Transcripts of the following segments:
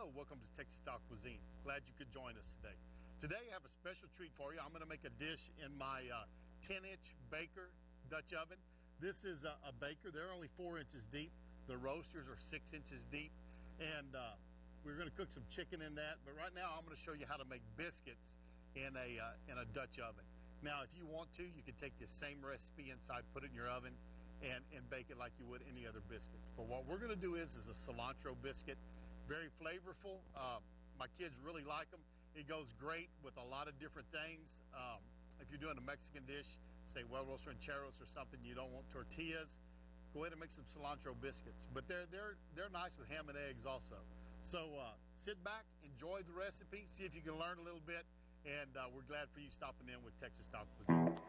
Hello, welcome to Texas Style Cuisine. Glad you could join us today. Today I have a special treat for you. I'm going to make a dish in my 10-inch Baker Dutch oven. This is a Baker. They're only 4 inches deep. The roasters are 6 inches deep. And we're going to cook some chicken in that. But right now I'm going to show you how to make biscuits in a Dutch oven. Now, if you want to, you can take this same recipe inside, put it in your oven, and bake it like you would any other biscuits. But what we're going to do is a cilantro biscuit. Very flavorful. My kids really like them. It goes great with a lot of different things. If you're doing a Mexican dish, say well roast rancheros or something, you don't want tortillas, go ahead and make some cilantro biscuits. But they're nice with ham and eggs also. So sit back, enjoy the recipe, see if you can learn a little bit, and we're glad for you stopping in with Texas Style Cuisine.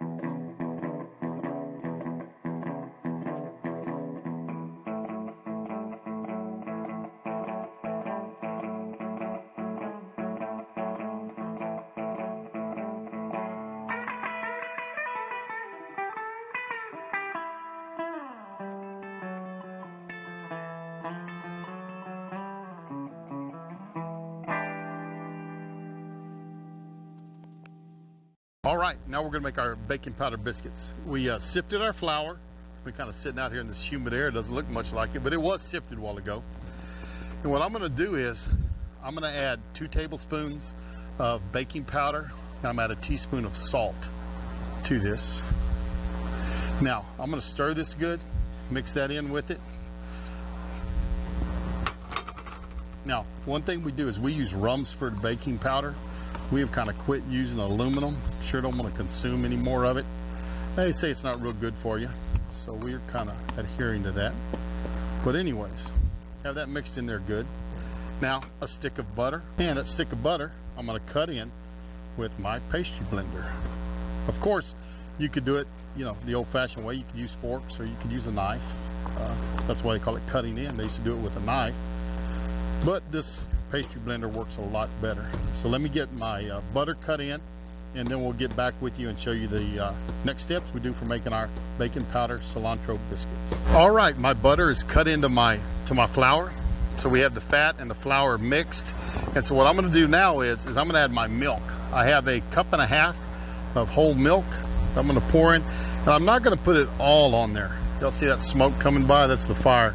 All right, now we're gonna make our baking powder biscuits. We sifted our flour. It's been kind of sitting out here in this humid air. It doesn't look much like it, but it was sifted a while ago. And what I'm gonna do is, I'm gonna add 2 tablespoons of baking powder, and I'm gonna add a teaspoon of salt to this. Now, I'm gonna stir this good, mix that in with it. Now, one thing we do is we use Rumsford baking powder. We have kind of quit using aluminum. Sure don't want to consume any more of it. They say it's not real good for you, so we're kind of adhering to that. But anyways, have that mixed in there good. Now, a stick of butter. And that stick of butter, I'm going to cut in with my pastry blender. Of course, you could do it, the old-fashioned way. You could use forks or you could use a knife. That's why they call it cutting in. They used to do it with a knife. But this pastry blender works a lot better. So let me get my butter cut in, and then we'll get back with you and show you the next steps we do for making our baking powder cilantro biscuits. All right, my butter is cut into my flour. So we have the fat and the flour mixed. And so what I'm going to do now is I'm going to add my milk. I have a 1.5 cups of whole milk I'm going to pour in. And I'm not going to put it all on there. Y'all see that smoke coming by? That's the fire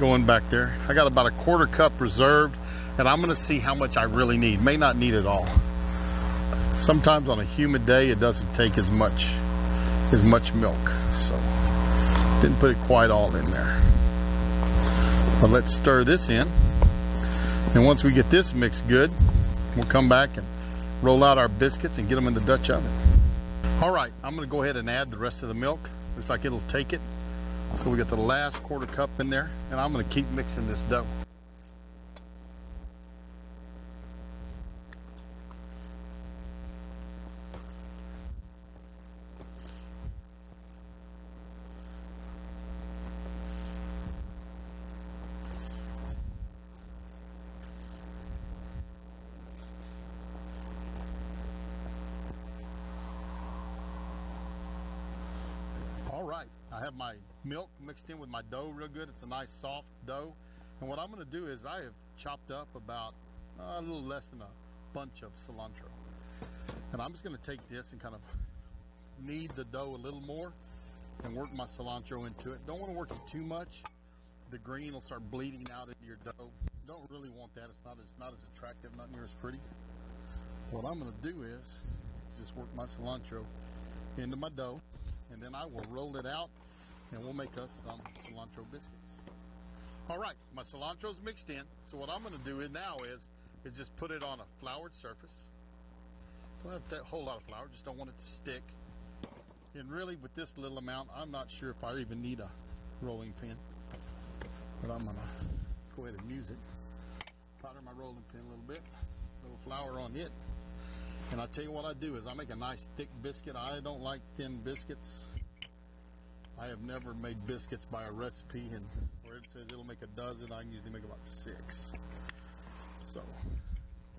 going back there. I got about a 1/4 cup reserved. And I'm going to see how much I really need. May not need it all. Sometimes on a humid day, it doesn't take as much milk. So, didn't put it quite all in there. But let's stir this in. And once we get this mixed good, we'll come back and roll out our biscuits and get them in the Dutch oven. All right, I'm going to go ahead and add the rest of the milk. Looks like it'll take it. So we got the last 1/4 cup in there. And I'm going to keep mixing this dough. All right, I have my milk mixed in with my dough real good. It's a nice soft dough. And what I'm going to do is I have chopped up about a little less than a bunch of cilantro. And I'm just going to take this and kind of knead the dough a little more and work my cilantro into it. Don't want to work it too much. The green will start bleeding out into your dough. Don't really want that. It's not as attractive, not near as pretty. What I'm going to do is just work my cilantro into my dough. And then I will roll it out and we'll make us some cilantro biscuits. All right, my cilantro's mixed in. So what I'm going to do now is just put it on a floured surface. Don't have that whole lot of flour, just don't want it to stick. And really with this little amount, I'm not sure if I even need a rolling pin. But I'm going to go ahead and use it. Powder my rolling pin a little bit, a little flour on it. And I'll tell you what I do is I make a nice thick biscuit. I don't like thin biscuits. I have never made biscuits by a recipe and where it says it'll make a dozen, I can usually make about 6. So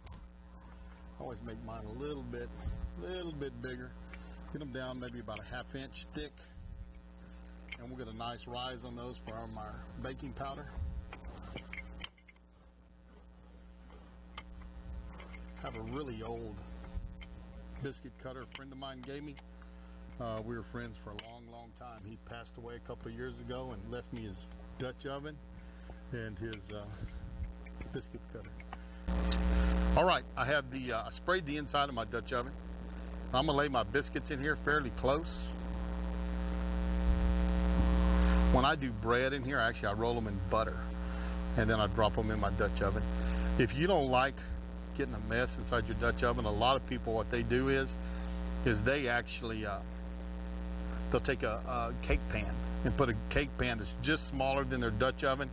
I always make mine a little bit bigger. Get them down maybe about a 1/2 inch thick. And we'll get a nice rise on those for our baking powder. really old biscuit cutter a friend of mine gave me. We were friends for a long time. He passed away a couple of years ago and left me his Dutch oven and his biscuit cutter. All right, I have I sprayed the inside of my Dutch oven. I'm gonna lay my biscuits in here fairly close. When I do bread in here, I roll them in butter and then I drop them in my Dutch oven. If you don't like getting a mess inside your Dutch oven, a lot of people, what they do is they actually they'll take a cake pan and put a cake pan that's just smaller than their Dutch oven.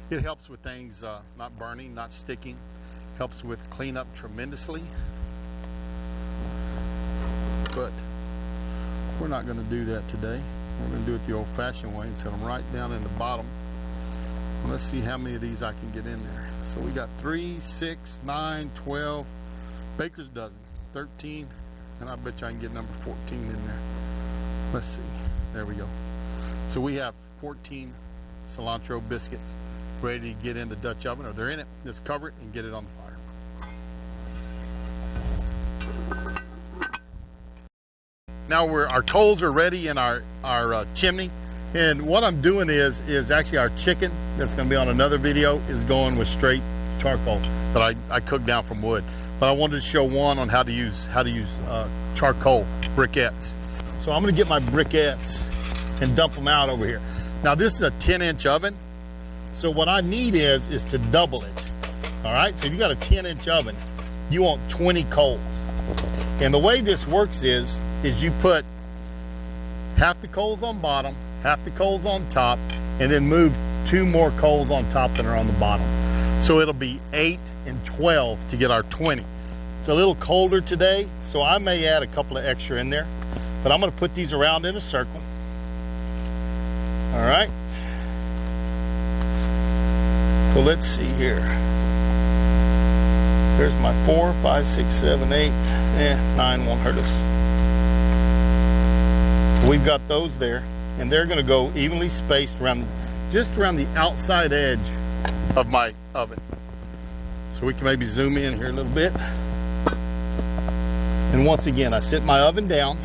It helps with things not burning, not sticking. Helps with cleanup tremendously. But we're not going to do that today. We're going to do it the old-fashioned way and set them right down in the bottom. And let's see how many of these I can get in there. So we got 3, 6, 9, 12, baker's dozen, 13, and I bet you I can get number 14 in there. Let's see. There we go. So we have 14 cilantro biscuits ready to get in the Dutch oven, or they're in it. Just cover it and get it on the fire. Now our coals are ready in our chimney, and what I'm doing is actually our chicken that's going to be on another video is going with straight charcoal that I cooked down from wood. But I wanted to show one on how to use charcoal briquettes. So I'm going to get my briquettes and dump them out over here. Now this is a 10-inch oven, so what I need is to double it. All right, so if you got a 10-inch oven, you want 20 coals. And the way this works is you put half the coals on bottom, half the coals on top, and then move 2 more coals on top that are on the bottom. So it'll be 8 and 12 to get our 20. It's a little colder today, so I may add a couple of extra in there. But I'm going to put these around in a circle. All right. So let's see here. There's my 4, 5, 6, 7, 8. 9 won't hurt us. We've got those there, and they're going to go evenly spaced around, just around the outside edge of my oven. So we can maybe zoom in here a little bit. And once again, I sit my oven down.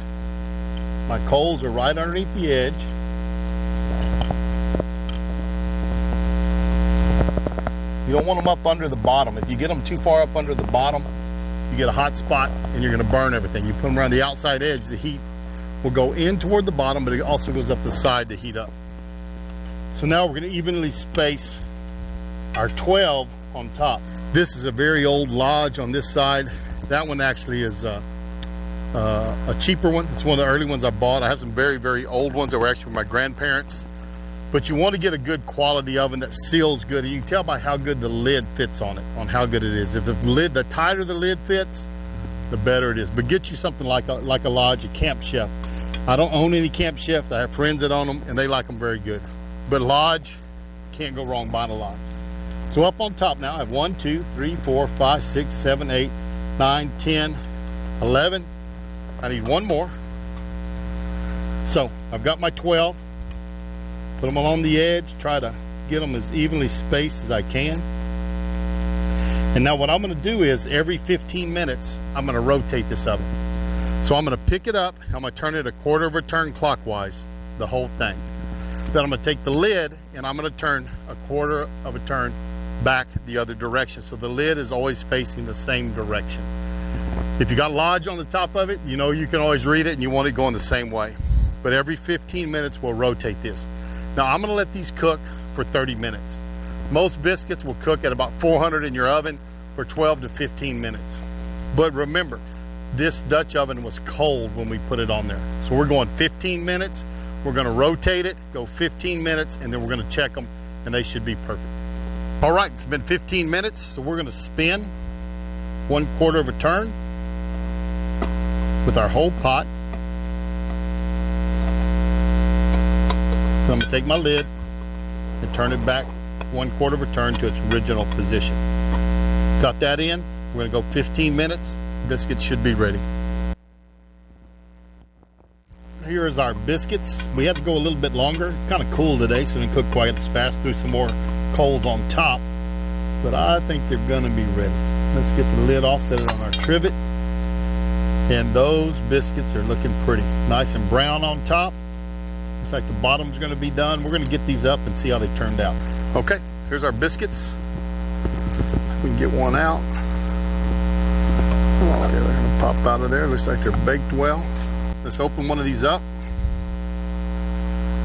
My coals are right underneath the edge. You don't want them up under the bottom. If you get them too far up under the bottom, you get a hot spot and you're going to burn everything. You put them around the outside edge, the heat will go in toward the bottom, but it also goes up the side to heat up. So now we're going to evenly space our 12 on top. This is a very old Lodge on this side. That one actually is a cheaper one. It's one of the early ones I bought. I have some very old ones that were actually from my grandparents. But you want to get a good quality oven that seals good. And you can tell by how good the lid fits on it, on how good it is. If the tighter the lid fits, the better it is. But get you something like a Lodge, a Camp Chef. I don't own any Camp Chefs. I have friends that own them, and they like them very good. But Lodge, can't go wrong buying a Lodge. So up on top now, I have 1, 2, 3, 4, 5, 6, 7, 8, 9, 10, 11. I need one more. So I've got my 12. Put them along the edge, try to get them as evenly spaced as I can. And now what I'm going to do is every 15 minutes, I'm going to rotate this oven. So I'm going to pick it up, I'm going to turn it a quarter of a turn clockwise, the whole thing. Then I'm going to take the lid and I'm going to turn a quarter of a turn back the other direction. So the lid is always facing the same direction. If you got Lodge on the top of it, you know you can always read it and you want it going the same way. But every 15 minutes we'll rotate this. Now I'm going to let these cook for 30 minutes. Most biscuits will cook at about 400 in your oven for 12 to 15 minutes. But remember, this Dutch oven was cold when we put it on there. So we're going 15 minutes. We're going to rotate it, go 15 minutes, and then we're going to check them, and they should be perfect. All right, it's been 15 minutes, so we're going to spin 1/4 of a turn with our whole pot. So I'm going to take my lid and turn it back 1/4 of a turn to its original position. Got that in. We're going to go 15 minutes. Biscuits should be ready. Here is our biscuits. We have to go a little bit longer. It's kind of cool today, so we can cook quite as fast. Threw some more coals on top. but I think they're gonna be ready. Let's get the lid off, set it on our trivet. And those biscuits are looking pretty. Nice and brown on top. Looks like the bottom's gonna be done. We're gonna get these up and see how they turned out. Okay, here's our biscuits. So we can get one out. Oh yeah, they're gonna pop out of there. Looks like they're baked well. Let's open one of these up.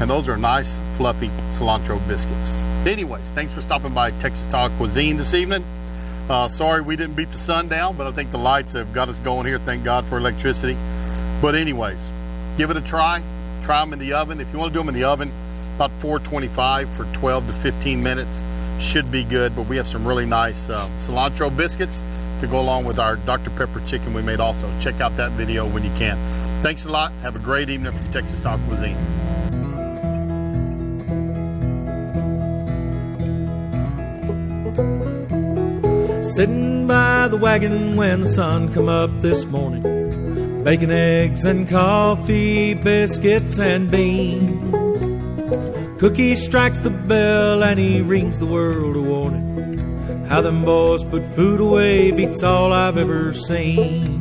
And those are nice, fluffy cilantro biscuits. Anyways, thanks for stopping by Texas Talk Cuisine this evening. Sorry we didn't beat the sun down, but I think the lights have got us going here. Thank God for electricity. But anyways, give it a try. Try them in the oven. If you want to do them in the oven, about 425 for 12 to 15 minutes. Should be good, but we have some really nice cilantro biscuits to go along with our Dr. Pepper chicken we made also. Check out that video when you can. Thanks a lot. Have a great evening from Texas Talk Cuisine. Sitting by the wagon when the sun come up this morning, bacon, eggs, and coffee, biscuits, and beans. Cookie strikes the bell and he rings the world a warning. How them boys put food away beats all I've ever seen.